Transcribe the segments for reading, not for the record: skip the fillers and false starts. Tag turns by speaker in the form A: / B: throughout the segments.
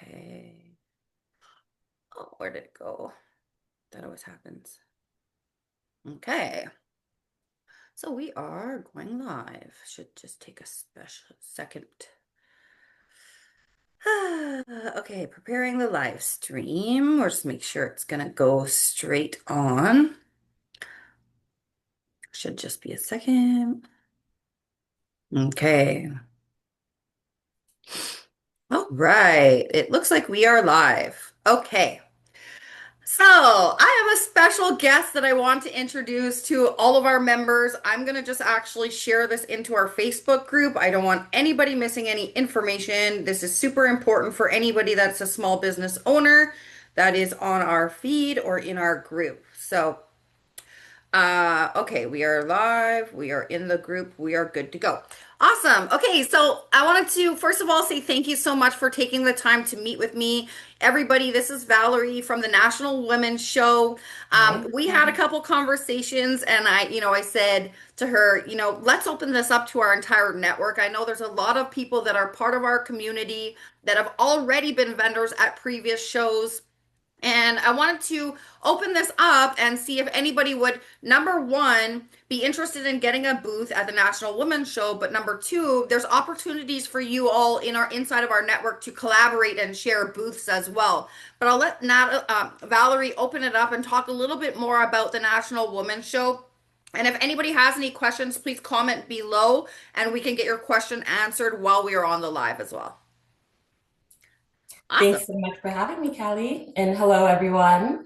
A: Okay. Oh, where did it go? That always happens. Okay. So we are going live. Should just take a special second. Okay, preparing the live stream. We'll just make sure it's gonna go straight on. Should just be a second. Okay. All right. It looks like we are live. Okay. So, I have a special guest that I want to introduce to all of our members. I'm going to just actually share this into our Facebook group. I don't want anybody missing any information. This is super important for anybody that's a small business owner that is on our feed or in our group. So, okay, we are live. We are in the group. We are good to go. Awesome. Okay, so I wanted to first of all say thank you so much for taking the time to meet with me. Everybody, this is Valerie from the National Women's Show.
B: Hi.
A: We had a couple conversations and I said to her, let's open this up to our entire network. I know there's a lot of people that are part of our community that have already been vendors at previous shows. And I wanted to open this up and see if anybody would, number one, be interested in getting a booth at the National Women's Show. But number two, there's opportunities for you all in our inside of our network to collaborate and share booths as well. But I'll let Valerie open it up and talk a little bit more about the National Women's Show. And if anybody has any questions, please comment below and we can get your question answered while we are on the live as well. Awesome.
B: Thanks so much for having me, Callie. And hello, everyone.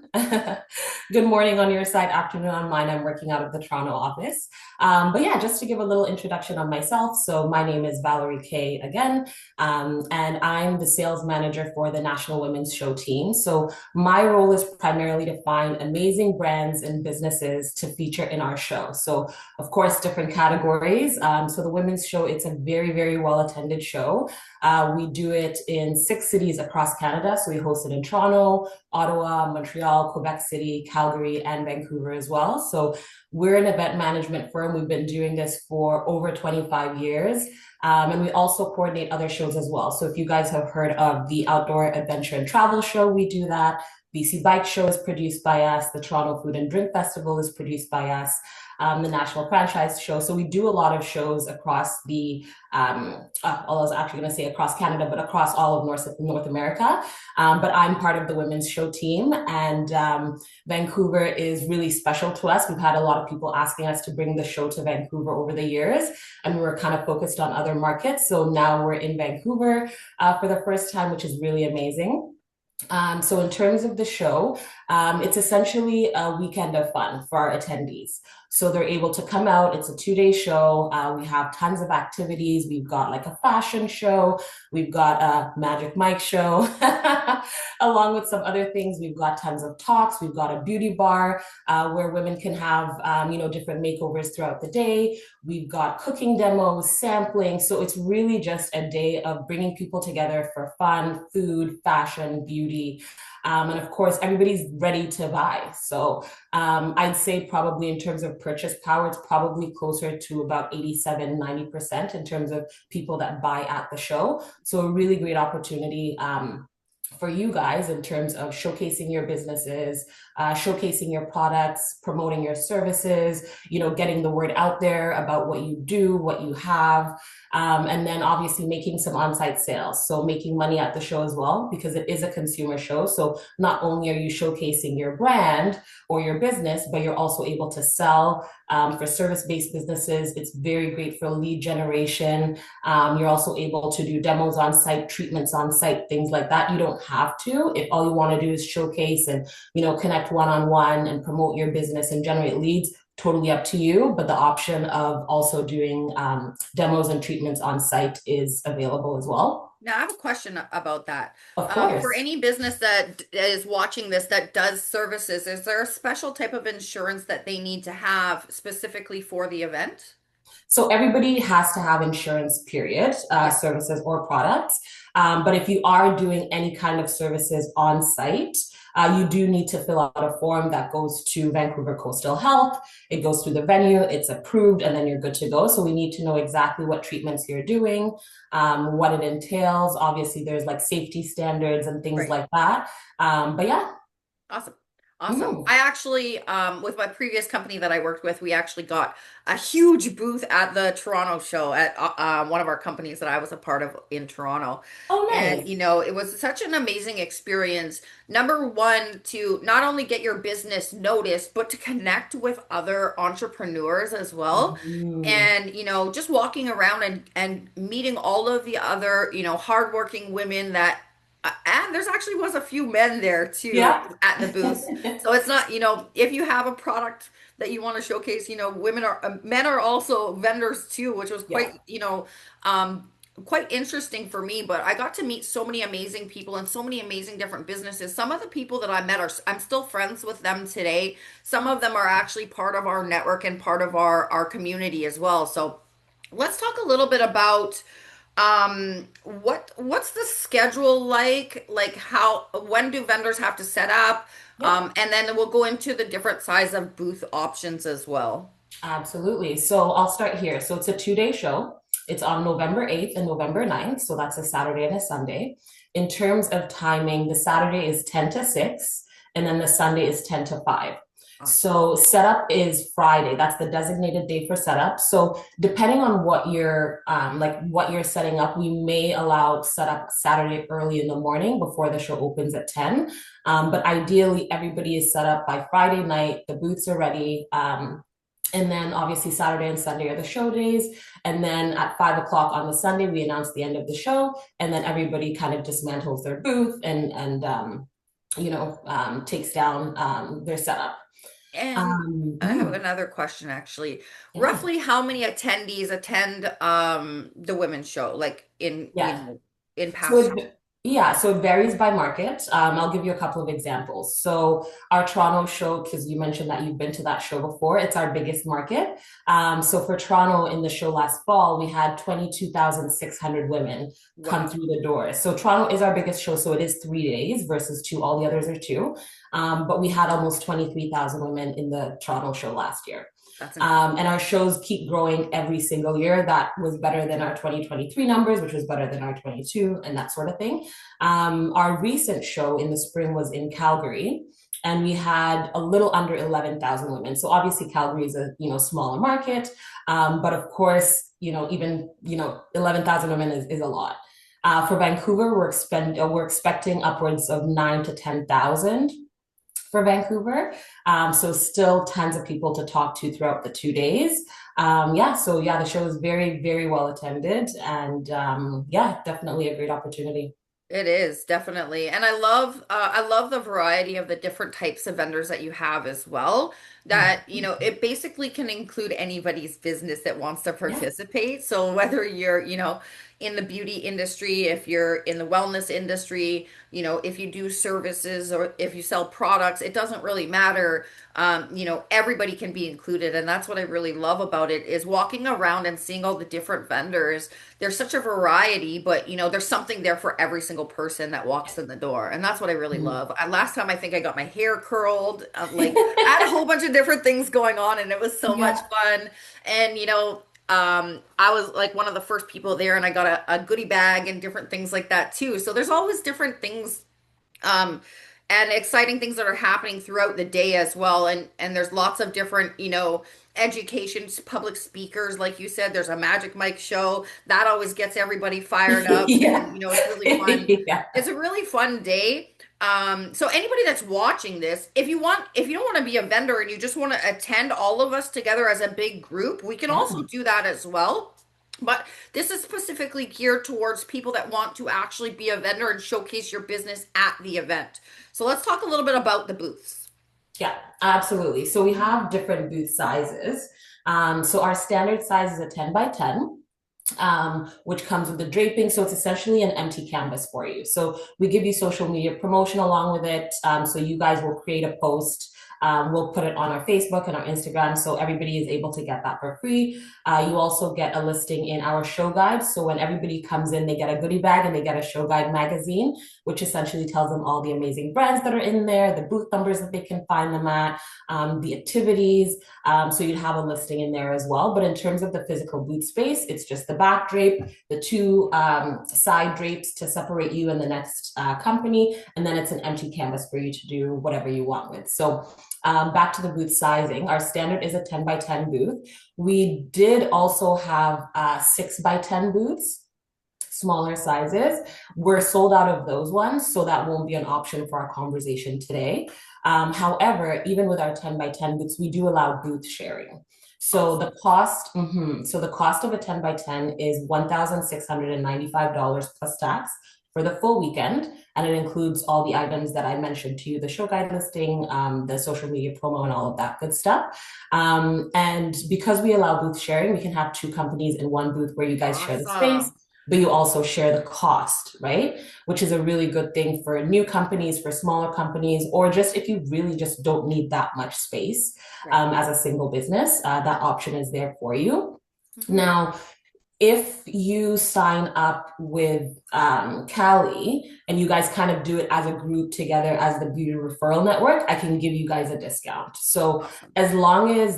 B: Good morning on your side, afternoon on mine. I'm working out of the Toronto office. But yeah, just to give a little introduction on myself. So my name is Valerie Kay again, and I'm the sales manager for the National Women's Show team. So my role is primarily to find amazing brands and businesses to feature in our show. So of course, different categories. So the Women's Show, it's a very, very well attended show. We do it in 6 cities across Canada. So we host it in Toronto, Ottawa, Montreal, Quebec City, Calgary, and Vancouver as well. So we're an event management firm. We've been doing this for over 25 years. And we also coordinate other shows as well. So if you guys have heard of the Outdoor Adventure and Travel Show, we do that. BC Bike Show is produced by us. The Toronto Food and Drink Festival is produced by us. The National Franchise Show. So we do a lot of shows across I was actually going to say across Canada, but across all of North America. But I'm part of the Women's Show team, and Vancouver is really special to us. We've had a lot of people asking us to bring the show to Vancouver over the years, and we were kind of focused on other markets. So now we're in Vancouver for the first time, which is really amazing. So in terms of the show, it's essentially a weekend of fun for our attendees. So they're able to come out. It's a 2 day show. We have tons of activities. We've got like a fashion show. We've got a Magic Mike show, along with some other things. We've got tons of talks. We've got a beauty bar where women can have, different makeovers throughout the day. We've got cooking demos, sampling. So it's really just a day of bringing people together for fun, food, fashion, beauty. And of course, everybody's ready to buy. So I'd say probably in terms of purchase power, it's probably closer to about 87, 90% in terms of people that buy at the show. So a really great opportunity for you guys in terms of showcasing your businesses, showcasing your products, promoting your services, getting the word out there about what you do, what you have, and then obviously making some on-site sales. So making money at the show as well, because it is a consumer show. So not only are you showcasing your brand or your business, but you're also able to sell for service-based businesses. It's very great for lead generation. You're also able to do demos on site, treatments on site, things like that. You don't have to if all you want to do is showcase and connect one-on-one and promote your business and generate leads. Totally up to you, but the option of also doing demos and treatments on site is available as well.
A: Now, I have a question about that.
B: Of
A: For
B: course.
A: any business that is watching this that does services, is there a special type of insurance that they need to have specifically for the event?
B: So everybody has to have insurance, period,
A: Yeah,
B: services or products. But if you are doing any kind of services on site, you do need to fill out a form that goes to Vancouver Coastal Health. It goes through the venue, it's approved, and then you're good to go. So we need to know exactly what treatments you're doing, what it entails. Obviously, there's like safety standards and things
A: right.
B: like that. But yeah.
A: Awesome. Awesome.
B: Mhm.
A: I actually, with my previous company that I worked with, we actually got a huge booth at the Toronto show at one of our companies that I was a part of in Toronto.
B: Oh,
A: And,
B: nice.
A: it was such an amazing experience. Number one, to not only get your business noticed, but to connect with other entrepreneurs as well.
B: Mhm.
A: And, just walking around and meeting all of the other, hardworking women that and there's actually was a few men there too
B: Yeah.
A: at the booth. So it's not, if you have a product that you want to showcase, men are also vendors too, which was
B: Yeah.
A: um, quite interesting for me. But I got to meet so many amazing people and so many amazing different businesses. Some of the people that I met I'm still friends with them today. Some of them are actually part of our network and part of our community as well. So let's talk a little bit about what's the schedule like? Like when do vendors have to set up?
B: Yep.
A: And then we'll go into the different size of booth options as well.
B: Absolutely. So I'll start here. So it's a 2-day show. It's on November 8th and November 9th. So that's a Saturday and a Sunday. In terms of timing, the Saturday is 10 to 6, and then the Sunday is 10 to 5.
A: Awesome.
B: So setup is Friday. That's the designated day for setup. So depending on what you're what you're setting up, we may allow setup Saturday early in the morning before the show opens at 10. But ideally, everybody is set up by Friday night. The booths are ready. And then obviously Saturday and Sunday are the show days. And then at 5 o'clock on the Sunday, we announce the end of the show. And then everybody kind of dismantles their booth and takes down their setup.
A: And
B: Um,
A: I have
B: mm,
A: another question actually.
B: yeah.
A: Roughly how many attendees attend the women's show, like
B: Yeah.
A: in
B: So
A: past
B: so it varies by market. I'll give you a couple of examples. So our Toronto show, because you mentioned that you've been to that show before, it's our biggest market. So for Toronto in the show last fall, we had 22,600 women come
A: Wow,
B: through the doors. So Toronto is our biggest show, so it is 3 days versus two. All the others are two. But we had almost 23,000 women in the Toronto show last year.
A: that's incredible.
B: And our shows keep growing every single year. That was better than our 2023 numbers, which was better than our 22, and that sort of thing. Our recent show in the spring was in Calgary, and we had a little under 11,000 women. So obviously Calgary is a smaller market, but of course even 11,000 women is a lot. For Vancouver, we're expecting upwards of 9 to 10,000 for Vancouver. So still tons of people to talk to throughout the 2 days. The show is very, very well attended, and definitely a great opportunity.
A: It is definitely. And I love the variety of the different types of vendors that you have as well. That, it basically can include anybody's business that wants to
B: Yeah.
A: participate. So whether you're, in the beauty industry, if you're in the wellness industry, if you do services or if you sell products, it doesn't really matter. Everybody can be included. And that's what I really love about it is walking around and seeing all the different vendors. There's such a variety, but there's something there for every single person that walks in the door. And that's what I really
B: Mhm.
A: love. Last time I think I got my hair curled, I had a whole bunch of different things going on and it was so much
B: Yeah.
A: fun. And I was like one of the first people there and I got a goodie bag and different things like that too. So there's always different things um, and exciting things that are happening throughout the day as well. And there's lots of different, education, public speakers, like you said. There's a Magic Mike show that always gets everybody fired up, and
B: Yeah.
A: it's really fun.
B: Yeah.
A: It's a really fun day. So anybody that's watching this, if you don't want to be a vendor and you just want to attend all of us together as a big group, we can also
B: Yeah.
A: do that as well. But this is specifically geared towards people that want to actually be a vendor and showcase your business at the event. So let's talk a little bit about the booths.
B: Yeah, absolutely. So we have different booth sizes. So our standard size is a 10 by 10, which comes with the draping. So it's essentially an empty canvas for you. So we give you social media promotion along with it. So you guys will create a post We'll put it on our Facebook and our Instagram so everybody is able to get that for free. You also get a listing in our show guide. So when everybody comes in, they get a goodie bag and they get a show guide magazine, which essentially tells them all the amazing brands that are in there, the booth numbers that they can find them at, the activities. So you'd have a listing in there as well. But in terms of the physical booth space, it's just the back drape, the two side drapes to separate you and the next company, and then it's an empty canvas for you to do whatever you want with. So back to the booth sizing, our standard is a 10 by 10 booth. We did also have 6 by 10 booths, smaller sizes. We're sold out of those ones, so that won't be an option for our conversation today. However, even with our 10 by 10 booths, we do allow booth sharing. So the
A: Awesome.
B: cost, so the cost of a 10 by 10 is $1,695 plus tax for the full weekend. And it includes all the items that I mentioned to you, the show guide listing, the social media promo, and all of that good stuff. And because we allow booth sharing, we can have two companies in one booth where you guys share the space,
A: Awesome.
B: but you also share the cost, right? Which is a really good thing for new companies, for smaller companies, or just if you really just don't need that much space
A: Right.
B: as a single business, that option is there for you.
A: Hmm.
B: Now, if you sign up with Calli and you guys kind of do it as a group together as the beauty referral network, I can give you guys a discount. So
A: Awesome.
B: as long as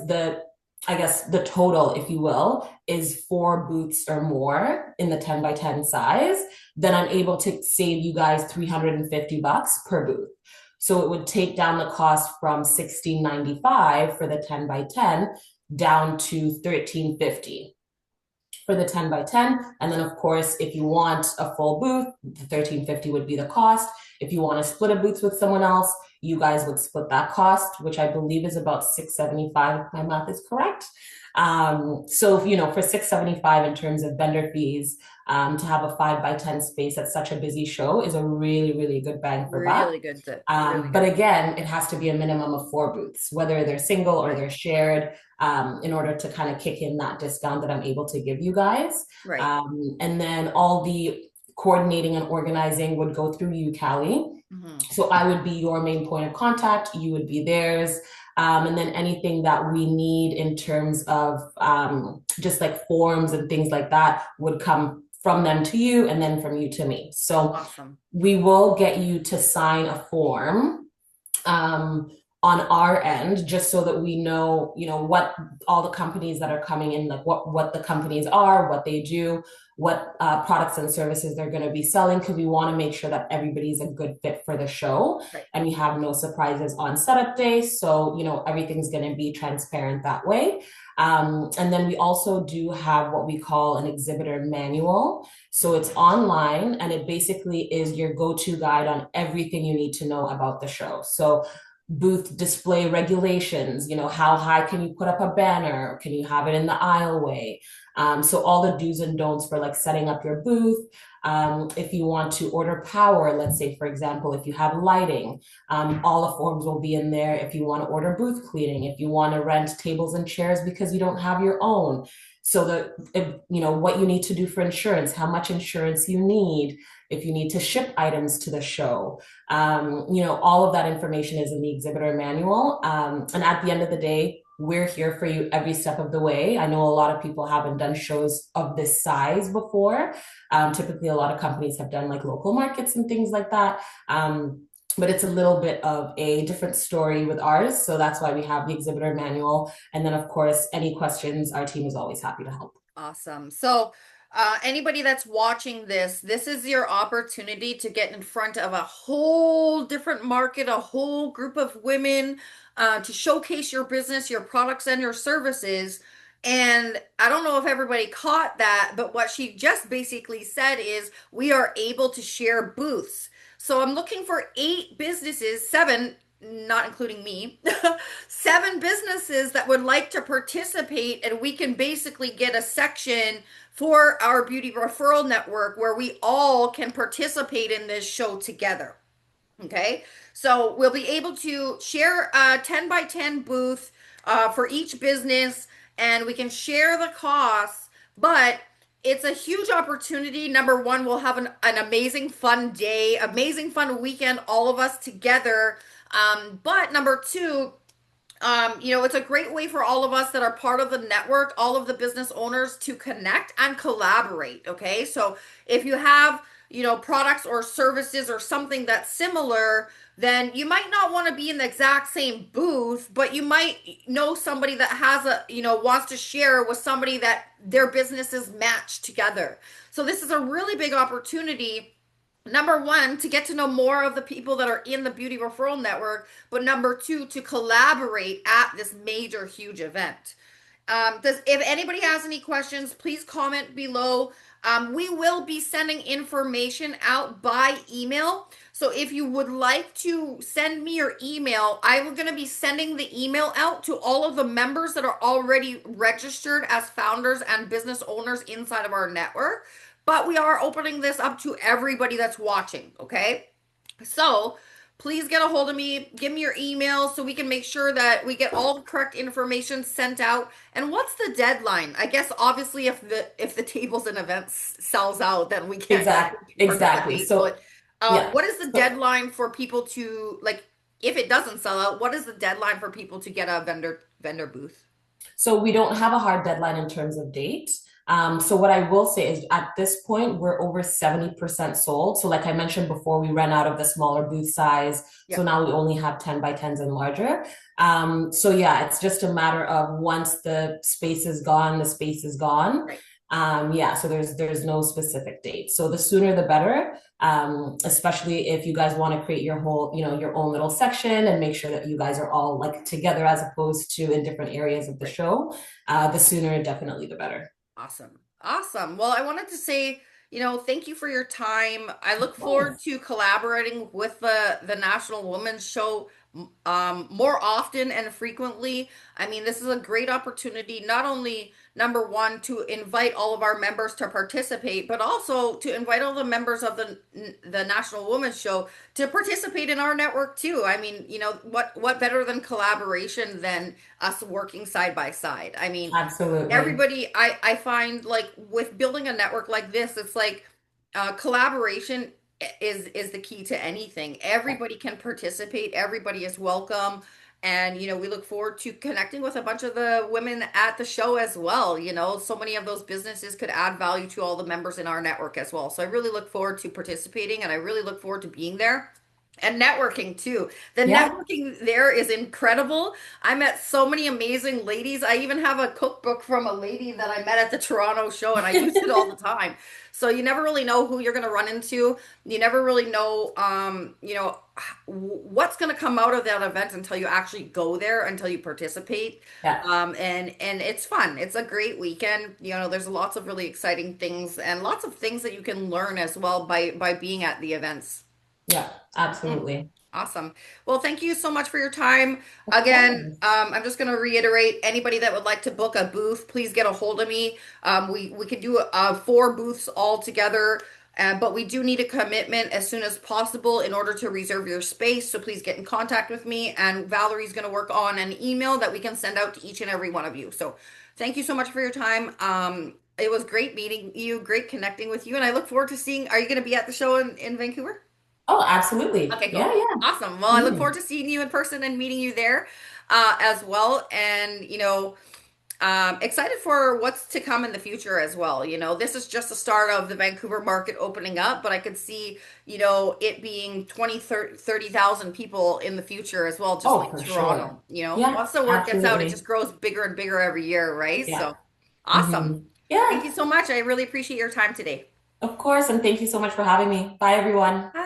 B: I guess the total, if you will, is 4 booths or more in the 10 by 10 size, then I'm able to save you guys $350 per booth. So it would take down the cost from $16.95 for the 10 by 10 down to $13.50 for the 10 by 10. And then, of course, if you want a full booth, the $13.50 would be the cost. If you want to split a booth with someone else, you guys would split that cost, which I believe is about $675 if my math is correct. So, for $675 in terms of vendor fees, to have a 5 by 10 space at such a busy show is a really, really good bang for buck.
A: Really good. Really
B: But
A: good.
B: again, it has to be a minimum of 4 booths, whether they're single or
A: Right.
B: they're shared, in order to kind of kick in that discount that I'm able to give you guys.
A: Right.
B: And then all the coordinating and organizing would go through you, Callie.
A: Hmm.
B: So I would be your main point of contact, you would be theirs. And then anything that we need in terms of just like forms and things like that would come from them to you and then from you to me. So
A: Awesome.
B: we will get you to sign a form um, on our end, just so that we know, what all the companies that are coming in, like what the companies are, what they do, what products and services they're going to be selling, because we want to make sure that everybody's a good fit for the show,
A: Right.
B: and we have no surprises on setup day. So everything's going to be transparent that way. And then we also do have what we call an exhibitor manual. So it's online and it basically is your go-to guide on everything you need to know about the show. So booth display regulations, how high can you put up a banner? Can you have it in the aisleway? So all the do's and don'ts for like setting up your booth. If you want to order power, let's say, for example, if you have lighting, all the forms will be in there. If you want to order booth cleaning, if you want to rent tables and chairs because you don't have your own. So what you need to do for insurance, how much insurance you need, if you need to ship items to the show, all of that information is in the exhibitor manual. And at the end of the day, we're here for you every step of the way. I know a lot of people haven't done shows of this size before. Typically, a lot of companies have done like local markets and things like that. But it's a little bit of a different story with ours. So that's why we have the exhibitor manual. And then, of course, any questions, our team is always happy to help.
A: Awesome. So, anybody that's watching this is your opportunity to get in front of a whole different market, a whole group of women, to showcase your business, your products, and your services. And I don't know if everybody caught that, but what she just basically said is we are able to share booths. So I'm looking for 8 businesses, seven, not including me, 7 businesses that would like to participate, and we can basically get a section for our beauty referral network where we all can participate in this show together. Okay, so we'll be able to share a 10 by 10 booth for each business, and we can share the costs, but it's a huge opportunity. Number one, we'll have an amazing fun day, amazing fun weekend, all of us together. But number two, It's a great way for all of us that are part of the network, all of the business owners to connect and collaborate. Okay. So if you have, products or services or something that's similar, then you might not want to be in the exact same booth, but you might know somebody that has wants to share with somebody that their businesses match together. So this is a really big opportunity. Number one, to get to know more of the people that are in the beauty referral network, but number two, to collaborate at this major, huge event. If anybody has any questions, please comment below. We will be sending information out by email. So if you would like to send me your email, I'm going to be sending the email out to all of the members that are already registered as founders and business owners inside of our network. But we are opening this up to everybody that's watching, okay? So please get a hold of me, give me your email so we can make sure that we get all the correct information sent out. And what's the deadline? I guess obviously if the tables and events sells out, then we can't
B: Exactly.
A: participate.
B: So
A: But
B: yeah.
A: what is the
B: So
A: deadline for people to like if it doesn't sell out, what is the deadline for people to get a vendor booth?
B: So we don't have a hard deadline in terms of date. So what I will say is at this point, we're over 70% sold. So like I mentioned before, we ran out of the smaller booth size. So
A: Yeah,
B: now we only have 10 by 10s and larger. So yeah, it's just a matter of once the space is gone, the space is gone.
A: right.
B: Yeah, so there's no specific date. So the sooner the better, especially if you guys want to create your whole, your own little section and make sure that you guys are all like together as opposed to in different areas of the
A: Right.
B: show. The sooner, definitely the better.
A: Awesome. Awesome. Well, I wanted to say, thank you for your time. I
B: Of
A: look forward
B: course.
A: to collaborating with the National Women's Show more often and frequently. I mean, this is a great opportunity, not only number one, to invite all of our members to participate, but also to invite all the members of the National Women's Show to participate in our network too. I mean, what better than collaboration than us working side by side? I mean,
B: Absolutely.
A: everybody I find like with building a network like this, it's like collaboration is the key to anything. Everybody can participate, everybody is welcome. And we look forward to connecting with a bunch of the women at the show as well. So many of those businesses could add value to all the members in our network as well. So I really look forward to participating and I really look forward to being there and networking too. The
B: Yeah.
A: networking there is incredible. I met so many amazing ladies. I even have a cookbook from a lady that I met at the Toronto show and I use it all the time. So you never really know who you're going to run into. You never really know what's going to come out of that event until you actually go there, until you participate.
B: Yeah.
A: And it's fun. It's a great weekend. There's lots of really exciting things and lots of things that you can learn as well by being at the events.
B: Yeah.
A: Mm,
B: Absolutely.
A: awesome. Well, thank you so much for your time.
B: Of
A: Again,
B: course.
A: I'm just going to reiterate, anybody that would like to book a booth, please get a hold of me. We could do 4 booths all together, but we do need a commitment as soon as possible in order to reserve your space. So please get in contact with me, and Valerie's going to work on an email that we can send out to each and every one of you. So thank you so much for your time. It was great meeting you, great connecting with you, and I look forward to seeing, are you going to be at the show in Vancouver?
B: Oh, absolutely.
A: Okay, cool.
B: Yeah, yeah.
A: Awesome. Well, I look
B: Mhm.
A: forward to seeing you in person and meeting you there as well. And, excited for what's to come in the future as well. This is just the start of the Vancouver market opening up, but I could see, it being 20, 30,000 people in the future as well, just
B: Oh,
A: like
B: for sure.
A: Toronto.
B: Yeah,
A: Once the word gets out, it just
B: absolutely.
A: grows bigger and bigger every year, right?
B: Yeah.
A: So awesome. Thank
B: Yeah,
A: you so much. I really appreciate your time today.
B: of course. And thank you so much for having me. Bye, everyone.
A: Bye.